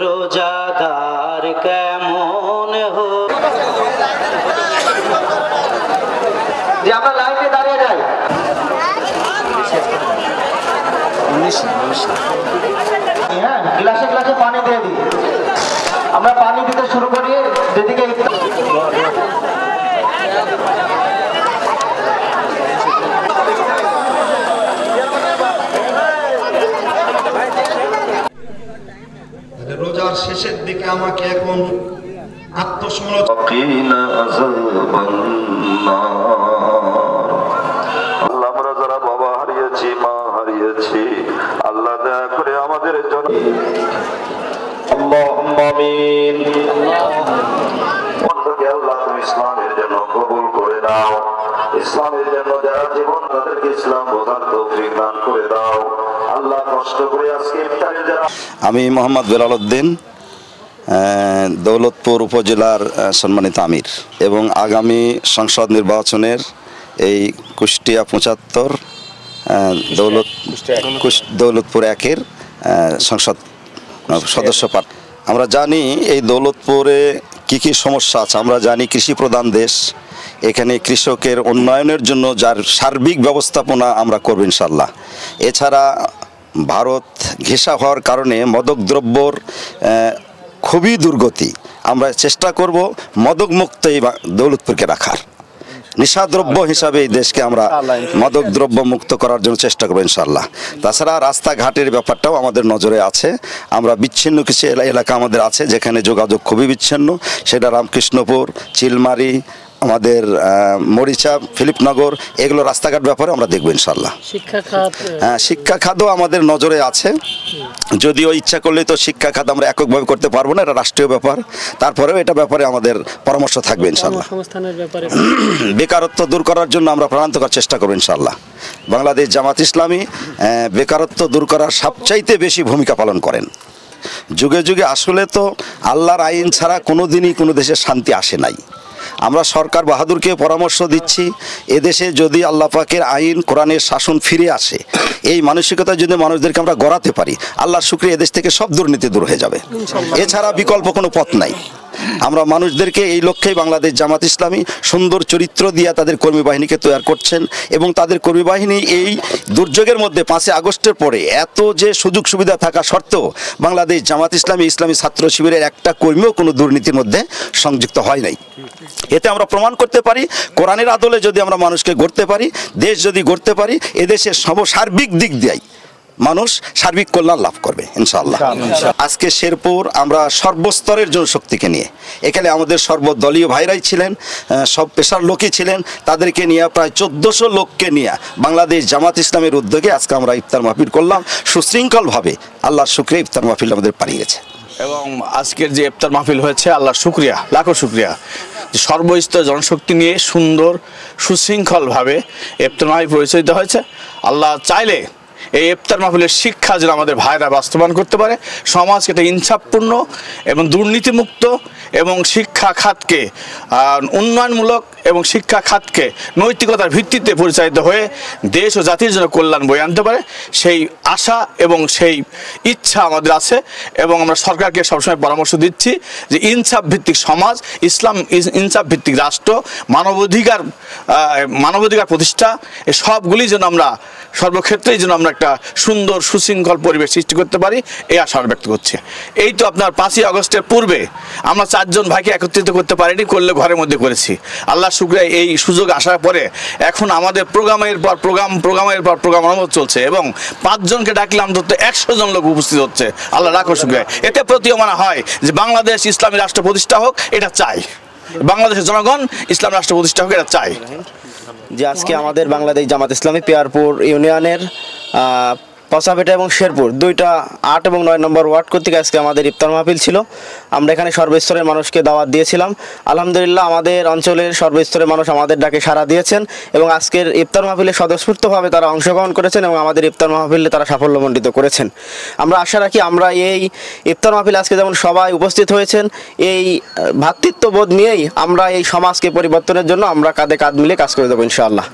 রোজাদার কেমন হো যে আমরা লাইনে দাঁড়িয়ে যাই। হ্যাঁ, গ্লাসে গ্লাসে পানি দিয়ে দিই। আমরা পানি দিতে শুরু করি যেদিকে রোজার শেষের দিকে আমাকে এখন আত্মসমালোচনা আমরা যারা বাবা হারিয়েছি, মা হারিয়েছি, আল্লাহ দয়া করে আমাদের জন্য আল্লাহুম্মা আমিন। আল্লাহ তুমি ইসলামের জন্য কবুল করে দাও, ইসলামের জন্য যারা জীবন তাদেরকে ইসলাম বোঝার তৌফিক দান করে দাও। আল্লাহ কষ্ট করে আজকে ইফতারে যারা আমি মোহাম্মদ বেলাল উদ্দিন, দৌলতপুর উপজেলার সম্মানিত আমির, এবং আগামী সংসদ নির্বাচনের এই কুষ্টিয়া 75 দৌলতপুর 1-এর সংসদ সদস্য প্রার্থী। আমরা জানি এই দৌলতপুরে কি সমস্যা আছে। আমরা জানি কৃষি প্রধান দেশ, এখানে কৃষকের উন্নয়নের জন্য যার সার্বিক ব্যবস্থাপনা আমরা করব ইনশাল্লাহ। এছাড়া ভারত ঘেঁষা হওয়ার কারণে মাদকদ্রব্যর খুবই দুর্গতি। আমরা চেষ্টা করব মাদকমুক্ত এই দৌলতপুরকে রাখার, নিশাদ্রব্য হিসাবে এই দেশকে আমরা মাদকদ্রব্য মুক্ত করার জন্য চেষ্টা করবো ইনশাল্লাহ। তাছাড়া রাস্তাঘাটের ব্যাপারটাও আমাদের নজরে আছে। আমরা বিচ্ছিন্ন কিছু এলাকা আমাদের আছে যেখানে যোগাযোগ খুবই বিচ্ছিন্ন, সেটা রামকৃষ্ণপুর, চিলমারি, আমাদের মরিচা, ফিলিপনগর, এগুলো রাস্তাঘাট ব্যাপারে আমরা দেখবো ইনশাল্লাহ। হ্যাঁ, শিক্ষা খাতও আমাদের নজরে আছে। যদিও ইচ্ছা করলে তো শিক্ষা খাত আমরা এককভাবে করতে পারবো না, এটা রাষ্ট্রীয় ব্যাপার। তারপরেও এটা ব্যাপারে আমাদের পরামর্শ থাকবে ইনশাল্লাহ। বেকারত্ব দূর করার জন্য আমরা প্রাণান্তকর চেষ্টা করবো ইনশাল্লাহ। বাংলাদেশ জামাত ইসলামী বেকারত্ব দূর করার সবচাইতে বেশি ভূমিকা পালন করেন। যুগে যুগে আসলে তো আল্লাহর আইন ছাড়া কোনো দিনই কোনো দেশে শান্তি আসে নাই। আমরা সরকার বাহাদুরকে পরামর্শ দিচ্ছি, এদেশে যদি আল্লাহ পাকের আইন, কোরআনের শাসন ফিরে আসে, এই মানসিকতা যদি মানুষদেরকে আমরা গড়াতে পারি, আল্লাহর শুকরিয়া এদেশ থেকে সব দুর্নীতি দূর হয়ে যাবে। এছাড়া বিকল্প কোনো পথ নাই। আমরা মানুষদেরকে এই লক্ষ্যেই বাংলাদেশ জামাত ইসলামী সুন্দর চরিত্র দিয়ে তাদের কর্মী বাহিনীকে তৈরি করছেন, এবং তাদের কর্মী বাহিনী এই দুর্যোগের মধ্যে 5 আগস্টের পরে এত যে সুযোগ সুবিধা থাকা সত্ত্বেও বাংলাদেশ জামাত ইসলামী ইসলামী ছাত্র শিবিরের একটা কর্মীও কোনো দুর্নীতির মধ্যে সংযুক্ত হয় নাই। এতে আমরা প্রমাণ করতে পারি, কোরআনের আদলে যদি আমরা মানুষকে গড়তে পারি, দেশ যদি গড়তে পারি, এদেশের সার্বিক দিক দিয়েই মানুষ সার্বিক কল্যাণ লাভ করবে ইনশাআল্লাহ। আজকে শেরপুর আমরা সর্বস্তরের জনশক্তিকে নিয়ে, এখানে আমাদের সর্বদলীয় ভাইরাই ছিলেন, সব পেশার লোকই ছিলেন, তাদেরকে নিয়ে প্রায় 1400 লোককে নিয়ে বাংলাদেশ জামাত ইসলামের উদ্যোগে আজকে আমরা ইফতার মাহফিল করলাম। সুশৃঙ্খলভাবে আল্লাহর শুকরিয়া ইফতার মাহফিল আমাদের পালিয়ে গেছে। এবং আজকের যে ইফতার মাহফিল হয়েছে, আল্লাহর শুকরিয়া, লাখো শুকরিয়া। সর্বস্তর জনশক্তি নিয়ে সুন্দর সুশৃঙ্খলভাবে ইফতার মাহফিল পরিচালিত হয়েছে। আল্লাহ চাইলে এই ইফতার মাহফিলের শিক্ষা যেন আমাদের ভাইরা বাস্তবায়ন করতে পারে, সমাজকে একটা ইনসাফপূর্ণ এবং দুর্নীতিমুক্ত এবং শিক্ষা খাতকে উন্নয়নমূলক এবং শিক্ষা খাতকে নৈতিকতার ভিত্তিতে পরিচালিত হয়ে দেশ ও জাতির জন্য কল্যাণ বয়ে আনতে পারে, সেই আশা এবং সেই ইচ্ছা আমাদের আছে। এবং আমরা সরকারকে সবসময় পরামর্শ দিচ্ছি যে ইনসাফ ভিত্তিক সমাজ, ইসলাম ইনসাফ ভিত্তিক রাষ্ট্র, মানবাধিকার প্রতিষ্ঠা, এই সবগুলি যেন আমরা সর্বক্ষেত্রেই যেন আমরা একটা সুন্দর সুশৃঙ্খল পরিবেশ সৃষ্টি করতে পারি, এই আশা ব্যক্ত করছে। এই তো আপনার 5 আগস্টের পূর্বে আমরা 4 জন ভাইকে একত্রিত করতে পারিনি, করলে ঘরের মধ্যে করেছি। আল্লাহ শুকরিয়া, এই সুযোগ আসার পরে এখন আমাদের প্রোগ্রামের পর প্রোগ্রাম আরম্ভ চলছে, এবং 5 জনকে ডাকলে অন্তত 100 জন লোক উপস্থিত হচ্ছে। আল্লাহ লাখো শুকরিয়া। এতে প্রতীয়মান হয় যে বাংলাদেশ ইসলামী রাষ্ট্র প্রতিষ্ঠা হোক, এটা চাই। বাংলাদেশের জনগণ ইসলাম রাষ্ট্র প্রতিষ্ঠা হোক, এটা চাই। যে আজকে আমাদের বাংলাদেশ জামাত ইসলামী পিয়ারপুর ইউনিয়নের পচাবেটা এবং শেরপুর 2টা 8 এবং 9 নম্বর ওয়ার্ড কর্তৃক আজকে আমাদের ইফতার মাহফিল ছিল। আমরা এখানে সর্বস্তরের মানুষকে দাওয়াত দিয়েছিলাম। আলহামদুলিল্লাহ আমাদের অঞ্চলের সর্বস্তরের মানুষ আমাদের ডাকে সাড়া দিয়েছেন, এবং আজকের ইফতার মাহফিলে স্বতঃস্ফূর্তভাবে তারা অংশগ্রহণ করেছেন এবং আমাদের ইফতার মাহফিলে তারা সাফল্যমণ্ডিত করেছেন। আমরা আশা রাখি আমরা এই ইফতার মাহফিলে আজকে যেমন সবাই উপস্থিত হয়েছেন, এই ভ্রাতৃত্ববোধ নিয়েই আমরা এই সমাজকে পরিবর্তনের জন্য আমরা কাঁধে কাঁধ মিলে কাজ করে দেবো ইনশাআল্লাহ।